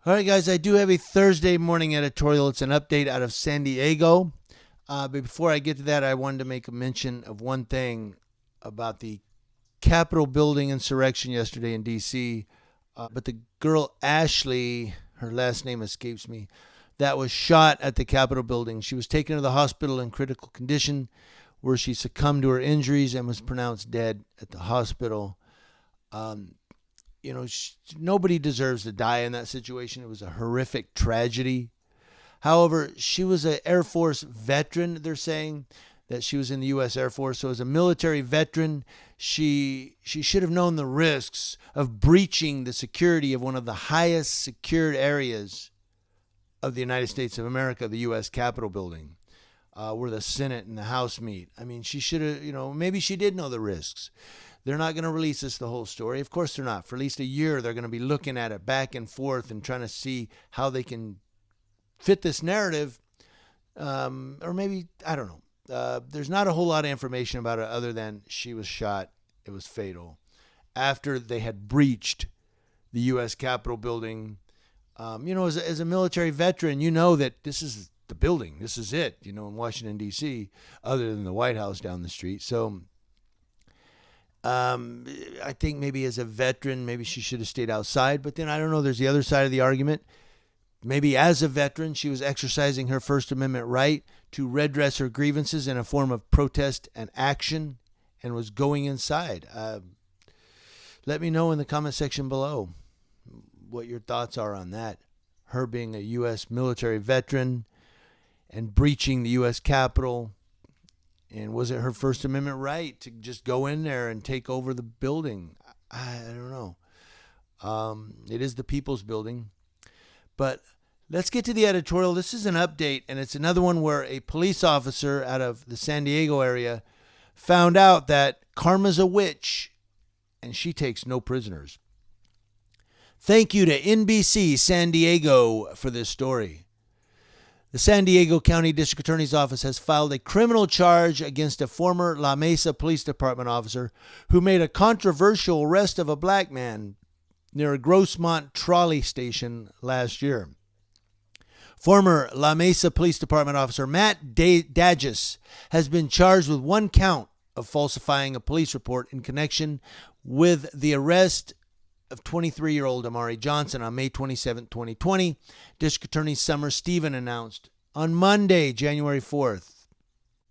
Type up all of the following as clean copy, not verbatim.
All right, guys, I do have a Thursday morning editorial. It's an update out of San Diego. But before I get to that, I wanted to make a mention of one thing about the Capitol building insurrection yesterday in D.C. But the girl Ashley, her last name escapes me, that was shot at the Capitol building. She was taken to the hospital in critical condition where she succumbed to her injuries and was pronounced dead at the hospital. Nobody deserves to die in that situation. It was a horrific tragedy. However, she was an Air Force veteran. They're saying that she was in the U.S. Air Force. So as a military veteran, she should have known the risks of breaching the security of one of the highest secured areas of the United States of America, the U.S. Capitol building, where the Senate and the House meet. I mean, she should have, maybe she did know the risks. They're not going to release us the whole story. Of course they're not. For at least a year, they're going to be looking at it back and forth and trying to see how they can fit this narrative. Or maybe, I don't know. There's not a whole lot of information about it other than she was shot. It was fatal. After they had breached the U.S. Capitol building, as a military veteran, you know that this is the building. This is it, in Washington, D.C., other than the White House down the street. So I think maybe as a veteran, maybe she should have stayed outside. But then I don't know. There's the other side of the argument. Maybe as a veteran, she was exercising her First Amendment right to redress her grievances in a form of protest and action and was going inside. Let me know in the comment section below what your thoughts are on that. Her being a U.S. military veteran and breaching the U.S. Capitol. And was it her First Amendment right to just go in there and take over the building? I don't know. It is the people's building. But let's get to the editorial. This is an update, and it's another one where a police officer out of the San Diego area found out that karma's a witch, and she takes no prisoners. Thank you to NBC San Diego for this story. The San Diego County District Attorney's Office has filed a criminal charge against a former La Mesa Police Department officer who made a controversial arrest of a black man near a Grossmont trolley station last year. Former La Mesa Police Department officer Matt Dagis has been charged with one count of falsifying a police report in connection with the arrest of 23-year-old Amari Johnson on May 27, 2020, District Attorney Summer Stephen announced on Monday, January 4th.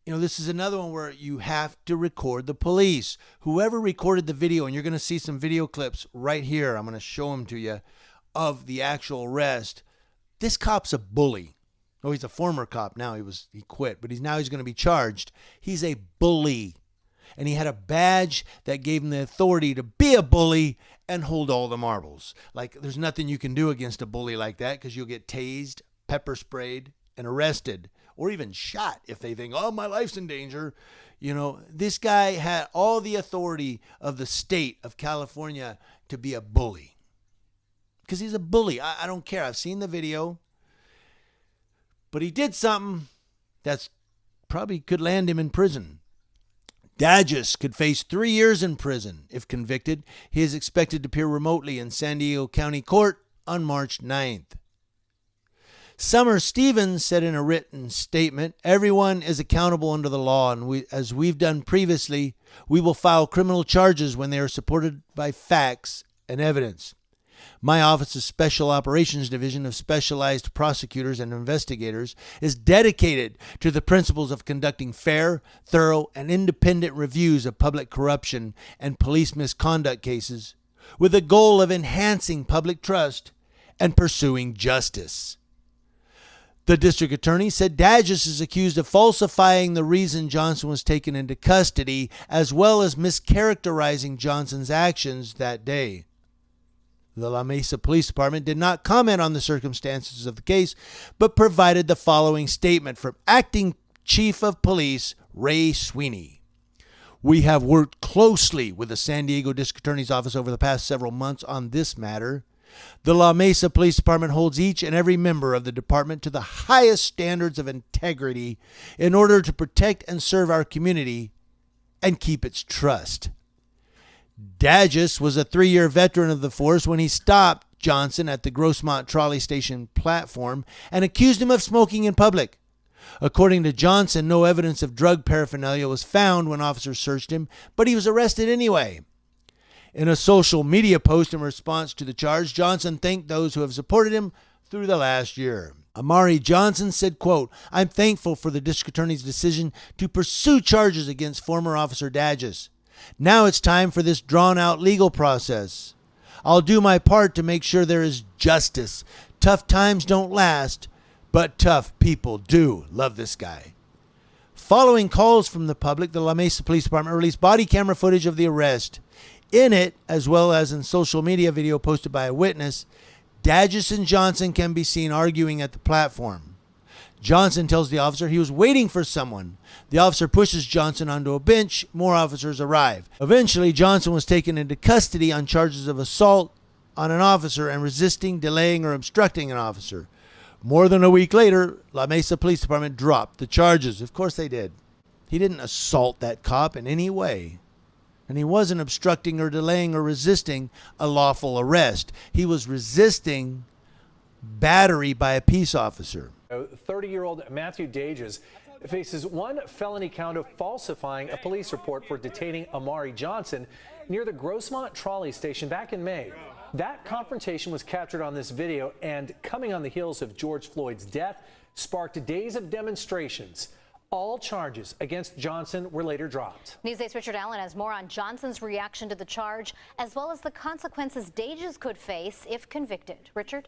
This is another one where you have to record the police. Whoever recorded the video, and you're going to see some video clips right here, I'm going to show them to you, of the actual arrest. This cop's a bully. Oh, he's a former cop now. He quit, but he's going to be charged. He's a bully. And he had a badge that gave him the authority to be a bully and hold all the marbles. Like, there's nothing you can do against a bully like that because you'll get tased, pepper sprayed, and arrested, or even shot if they think, oh, my life's in danger. This guy had all the authority of the state of California to be a bully because he's a bully. I don't care. I've seen the video, but he did something that's probably could land him in prison. Dagis could face 3 years in prison if convicted. He is expected to appear remotely in San Diego County Court on March 9th. Summer Stevens said in a written statement, everyone is accountable under the law, and as we've done previously, we will file criminal charges when they are supported by facts and evidence. My office's Special Operations Division of Specialized Prosecutors and Investigators is dedicated to the principles of conducting fair, thorough, and independent reviews of public corruption and police misconduct cases with the goal of enhancing public trust and pursuing justice. The district attorney said Dagis is accused of falsifying the reason Johnson was taken into custody, as well as mischaracterizing Johnson's actions that day. The La Mesa Police Department did not comment on the circumstances of the case, but provided the following statement from Acting Chief of Police Ray Sweeney. We have worked closely with the San Diego District Attorney's Office over the past several months on this matter. The La Mesa Police Department holds each and every member of the department to the highest standards of integrity in order to protect and serve our community and keep its trust. Dagis was a 3-year veteran of the force when he stopped Johnson at the Grossmont trolley station platform and accused him of smoking in public. According to Johnson, no evidence of drug paraphernalia was found when officers searched him, but he was arrested anyway. In a social media post in response to the charge, Johnson thanked those who have supported him through the last year. Amari Johnson said, quote, "I'm thankful for the district attorney's decision to pursue charges against former Officer Dadges. Now it's time for this drawn-out legal process. I'll do my part to make sure there is justice. Tough times don't last, but tough people do." Love this guy. Following calls from the public, the La Mesa Police Department released body camera footage of the arrest. In it, as well as in social media video posted by a witness, Dadges and Johnson can be seen arguing at the platform. Johnson tells the officer he was waiting for someone. The officer pushes Johnson onto a bench. More officers arrive. Eventually, Johnson was taken into custody on charges of assault on an officer and resisting, delaying, or obstructing an officer. More than a week later, La Mesa Police Department dropped the charges. Of course they did. He didn't assault that cop in any way. And he wasn't obstructing or delaying or resisting a lawful arrest. He was resisting battery by a peace officer. 30-year-old Matthew Dadges faces one felony count of falsifying a police report for detaining Amari Johnson near the Grossmont trolley station back in May. That confrontation was captured on this video, and coming on the heels of George Floyd's death, sparked days of demonstrations. All charges against Johnson were later dropped. Newsday's Richard Allen has more on Johnson's reaction to the charge, as well as the consequences Dadges could face if convicted. Richard?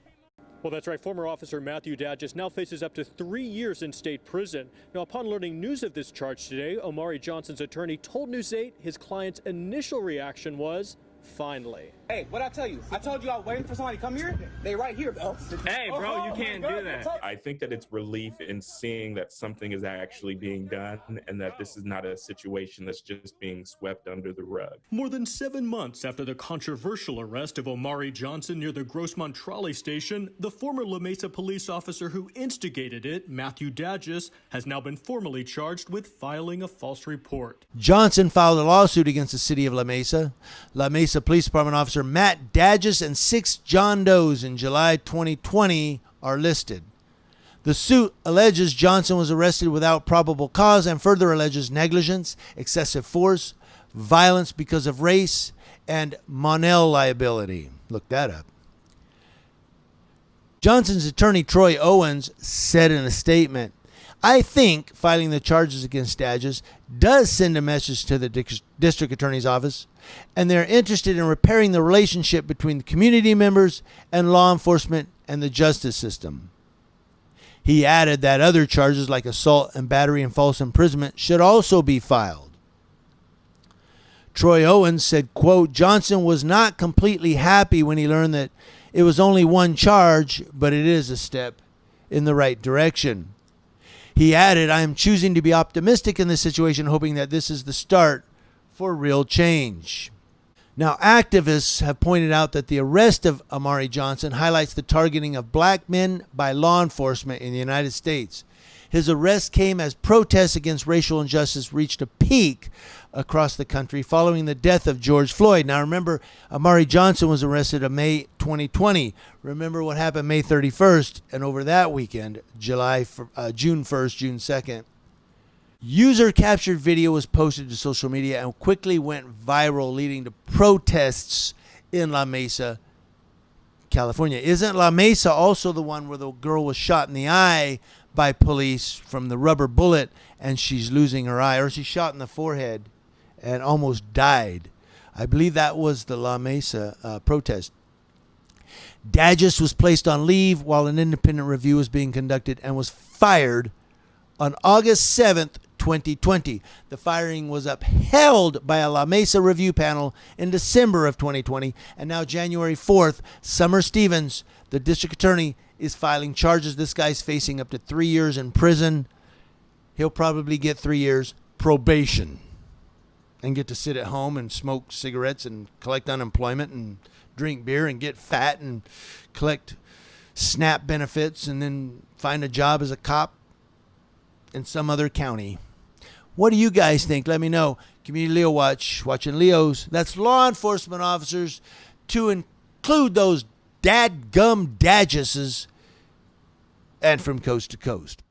Well, that's right. Former Officer Matthew Dadges now faces up to 3 years in state prison. Now, upon learning news of this charge today, Amari Johnson's attorney told News 8 his client's initial reaction was, "Finally." Hey, what'd I tell you? I told you I was waiting for somebody to come here. They right here, bro. Hey, bro, you can't do that. I think that it's relief in seeing that something is actually being done and that this is not a situation that's just being swept under the rug. More than 7 months after the controversial arrest of Amari Johnson near the Grossmont trolley station, the former La Mesa police officer who instigated it, Matthew Dadges, has now been formally charged with filing a false report. Johnson filed a lawsuit against the city of La Mesa. La Mesa Police Department officer Matt Dadges and 6 John Does in July 2020 are listed. The suit alleges Johnson was arrested without probable cause and further alleges negligence, excessive force, violence because of race, and Monell liability. Look that up. Johnson's attorney Troy Owens said in a statement, "I think filing the charges against Dadges does send a message to the district attorney's office, and they're interested in repairing the relationship between the community members and law enforcement and the justice system." He added that other charges like assault and battery and false imprisonment should also be filed. Troy Owens said, quote, "Johnson was not completely happy when he learned that it was only one charge, but it is a step in the right direction." He added, "I am choosing to be optimistic in this situation, hoping that this is the start for real change." Now, activists have pointed out that the arrest of Amari Johnson highlights the targeting of black men by law enforcement in the United States. His arrest came as protests against racial injustice reached a peak across the country following the death of George Floyd. Now, remember, Amari Johnson was arrested in May 2020. Remember what happened May 31st and over that weekend, June 1st, June 2nd. User-captured video was posted to social media and quickly went viral, leading to protests in La Mesa, California. Isn't La Mesa also the one where the girl was shot in the eye by police from the rubber bullet and she's losing her eye, or she's shot in the forehead and almost died? I believe that was the La Mesa protest. Dadges was placed on leave while an independent review was being conducted and was fired on August 7th, 2020. The firing was upheld by a La Mesa review panel in December of 2020. And now January 4th, Summer Stevens, the district attorney, is filing charges. This guy's facing up to 3 years in prison. He'll probably get 3 years probation and get to sit at home and smoke cigarettes and collect unemployment and drink beer and get fat and collect SNAP benefits and then find a job as a cop in some other county. What do you guys think? Let me know. Community Leo Watch, watching Leos. That's law enforcement officers, to include those dadgum Dagises, and from coast to coast.